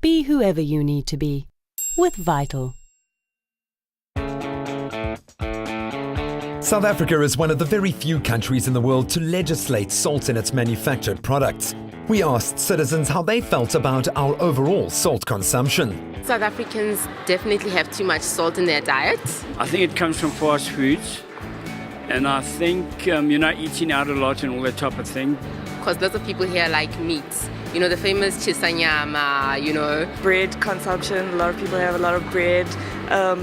Be whoever you need to be with Vital. South Africa is one of the very few countries in the world to legislate salt in its manufactured products. We asked citizens how they felt about our overall salt consumption. South Africans definitely have too much salt in their diet. I think it comes from fast foods, and I think you're not eating out a lot and all that type of thing. Because lots of people here like meat. You know, the famous chisanyama, Bread consumption, a lot of people have a lot of bread.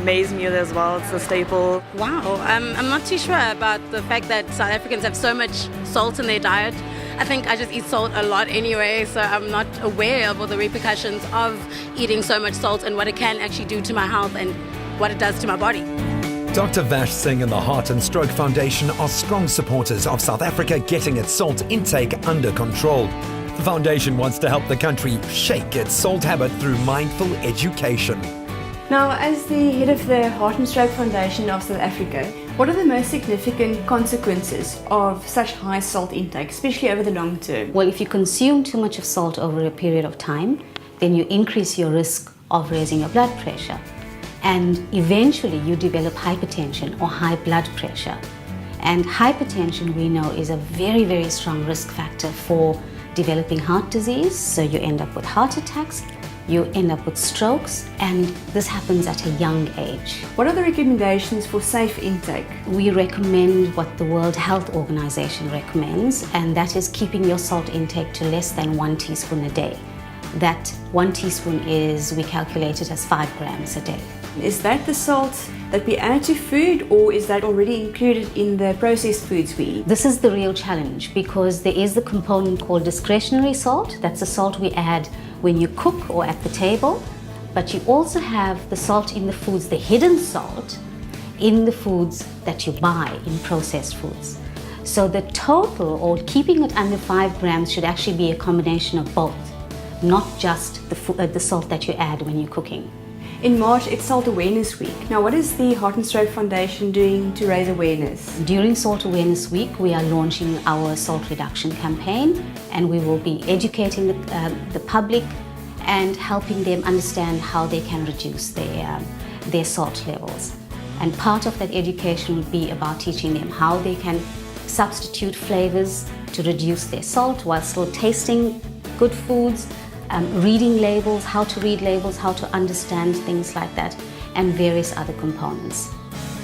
Maize meal as well, it's a staple. Wow, I'm not too sure about the fact that South Africans have so much salt in their diet. I think I just eat salt a lot anyway, so I'm not aware of all the repercussions of eating so much salt and what it can actually do to my health and what it does to my body. Dr. Vash Singh and the Heart and Stroke Foundation are strong supporters of South Africa getting its salt intake under control. The foundation wants to help the country shake its salt habit through mindful education. Now, as the head of the Heart and Stroke Foundation of South Africa, what are the most significant consequences of such high salt intake, especially over the long term? Well, if you consume too much of salt over a period of time, then you increase your risk of raising your blood pressure. And eventually you develop hypertension or high blood pressure. And hypertension, we know, is a very, very strong risk factor for developing heart disease. So you end up with heart attacks, you end up with strokes, and this happens at a young age. What are the recommendations for safe intake? We recommend what the World Health Organization recommends, and that is keeping your salt intake to less than 1 teaspoon a day. That 1 teaspoon is, we calculate it as 5 grams a day. Is that the salt that we add to food, or is that already included in the processed foods we eat? This is the real challenge, because there is the component called discretionary salt. That's the salt we add when you cook or at the table. But you also have the salt in the foods, the hidden salt in the foods that you buy in processed foods. So the total, or keeping it under 5 grams, should actually be a combination of both, not just the salt that you add when you're cooking. In March, it's Salt Awareness Week. Now, what is the Heart and Stroke Foundation doing to raise awareness? During Salt Awareness Week, we are launching our salt reduction campaign, and we will be educating the public and helping them understand how they can reduce their salt levels. And part of that education will be about teaching them how they can substitute flavors to reduce their salt while still tasting good foods, reading labels, how to read labels, how to understand things like that, and various other components.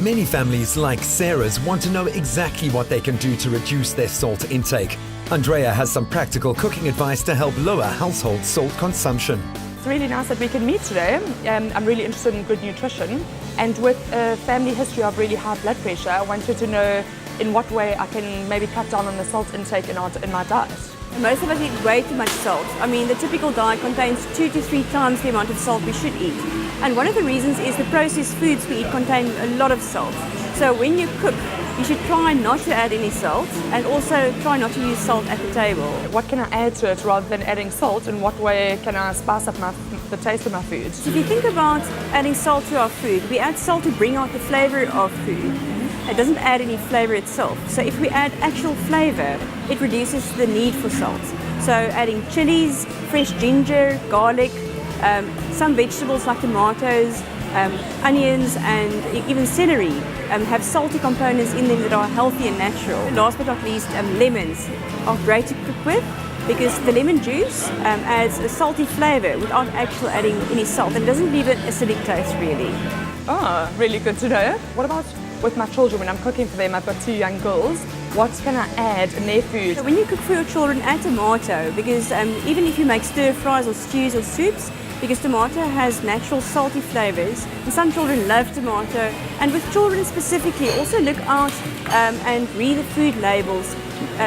Many families like Sarah's want to know exactly what they can do to reduce their salt intake. Andrea has some practical cooking advice to help lower household salt consumption. It's really nice that we can meet today. I'm really interested in good nutrition, and with a family history of really high blood pressure, I wanted to know in what way I can maybe cut down on the salt intake in my diet. Most of us eat way too much salt. I mean, the typical diet contains 2 to 3 times the amount of salt we should eat. And one of the reasons is the processed foods we eat contain a lot of salt. So when you cook, you should try not to add any salt, and also try not to use salt at the table. What can I add to it rather than adding salt? In what way can I spice up the taste of my food? So if you think about adding salt to our food, we add salt to bring out the flavor of food. It doesn't add any flavor itself. So if we add actual flavor, it reduces the need for salt. So adding chilies, fresh ginger, garlic, some vegetables like tomatoes, onions, and even celery have salty components in them that are healthy and natural. Last but not least, lemons are great to cook with, because the lemon juice adds a salty flavor without actually adding any salt, and it doesn't leave an acidic taste really. Oh, really good to know. What about with my children when I'm cooking for them? I've got 2 young girls. What can I add in their food? So when you cook for your children, add tomato, because even if you make stir fries or stews or soups, because tomato has natural salty flavors, and some children love tomato. And with children specifically, also look out and read the food labels,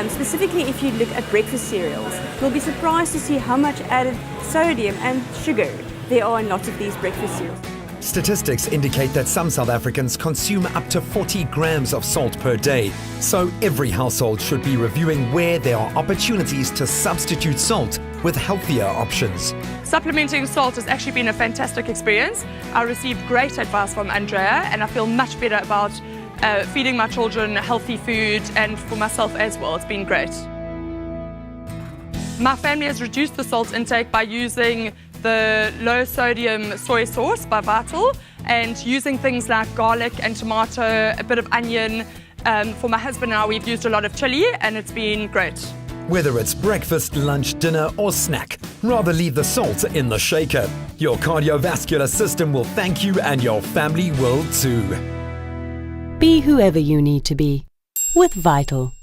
specifically if you look at breakfast cereals. You'll be surprised to see how much added sodium and sugar there are in lots of these breakfast cereals. Statistics indicate that some South Africans consume up to 40 grams of salt per day. So every household should be reviewing where there are opportunities to substitute salt with healthier options. Supplementing salt has actually been a fantastic experience. I received great advice from Andrea, and I feel much better about feeding my children healthy food, and for myself as well. It's been great. My family has reduced the salt intake by using the low sodium soy sauce by Vital and using things like garlic and tomato, a bit of onion. For my husband and I, we've used a lot of chili and it's been great. Whether it's breakfast, lunch, dinner, or snack, rather leave the salt in the shaker. Your cardiovascular system will thank you and your family will too. Be whoever you need to be with Vital.